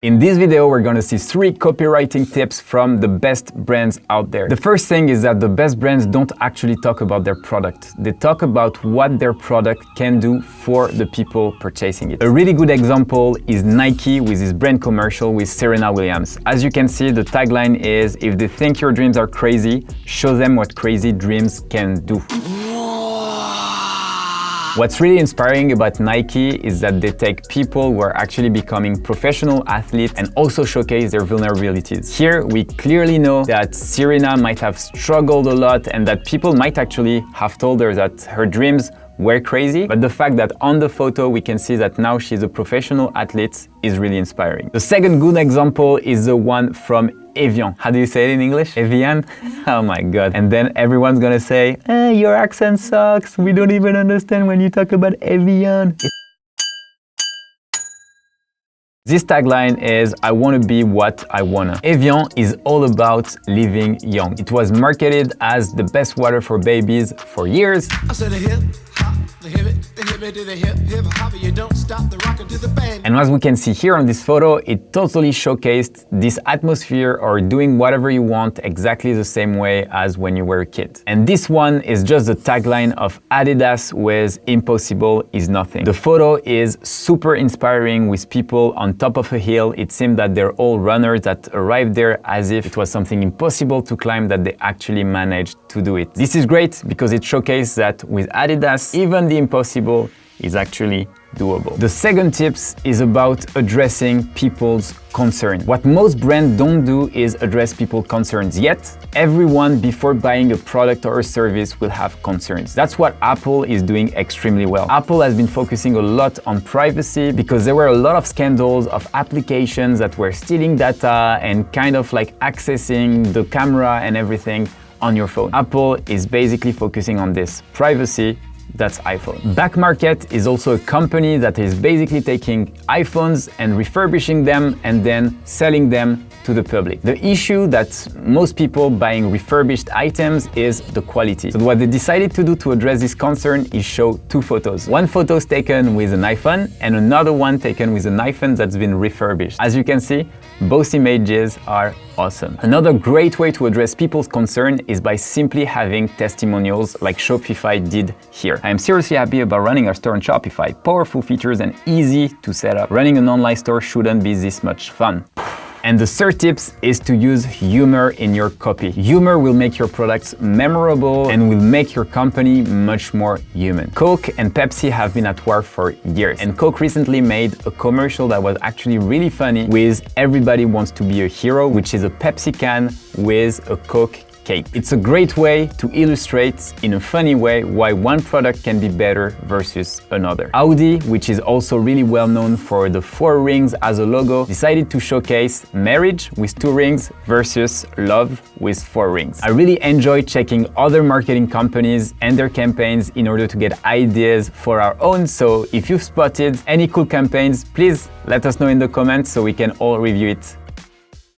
In this video, we're gonna see 3 copywriting tips from the best brands out there. The first thing is that the best brands don't actually talk about their product. They talk about what their product can do for the people purchasing it. A really good example is Nike with his brand commercial with Serena Williams. As you can see, the tagline is, if they think your dreams are crazy, show them what crazy dreams can do. What's really inspiring about Nike is that they take people who are actually becoming professional athletes and also showcase their vulnerabilities. Here, we clearly know that Serena might have struggled a lot and that people might actually have told her that her dreams were crazy, but the fact that on the photo we can see that now she's a professional athlete is really inspiring. The second good example is the one from Evian. How do you say it in English? Evian? Oh my god. And then everyone's gonna say, your accent sucks. We don't even understand when you talk about Evian. This tagline is, I want to be what I wanna. Evian is all about living young. It was marketed as the best water for babies for years. And as we can see here on this photo, it totally showcased this atmosphere or doing whatever you want exactly the same way as when you were a kid. And this one is just the tagline of Adidas with impossible is nothing. The photo is super inspiring with people on top of a hill. It seemed that they're all runners that arrived there as if it was something impossible to climb, that they actually managed to do it. This is great because it showcases that with Adidas, even the impossible is actually doable. The second tip is about addressing people's concerns. What most brands don't do is address people's concerns, yet everyone before buying a product or a service will have concerns. That's what Apple is doing extremely well. Apple has been focusing a lot on privacy because there were a lot of scandals of applications that were stealing data and kind of like accessing the camera and everything on your phone. Apple is basically focusing on this privacy. That's iPhone. Back Market is also a company that is basically taking iPhones and refurbishing them and then selling them to the public. The issue that most people buying refurbished items is the quality. So what they decided to do to address this concern is show 2 photos. One photo is taken with an iPhone and another one taken with an iPhone that's been refurbished. As you can see, both images are awesome. Another great way to address people's concern is by simply having testimonials like Shopify did here. I am seriously happy about running our store on Shopify. Powerful features and easy to set up. Running an online store shouldn't be this much fun. And the third tip is to use humor in your copy. Humor will make your products memorable and will make your company much more human. Coke and Pepsi have been at war for years. And Coke recently made a commercial that was actually really funny with Everybody Wants to Be a Hero, which is a Pepsi can with a Coke cake. It's a great way to illustrate in a funny way why one product can be better versus another. Audi, which is also really well known for the 4 rings as a logo, decided to showcase marriage with 2 rings versus love with 4 rings. I really enjoy checking other marketing companies and their campaigns in order to get ideas for our own. So if you've spotted any cool campaigns, please let us know in the comments so we can all review it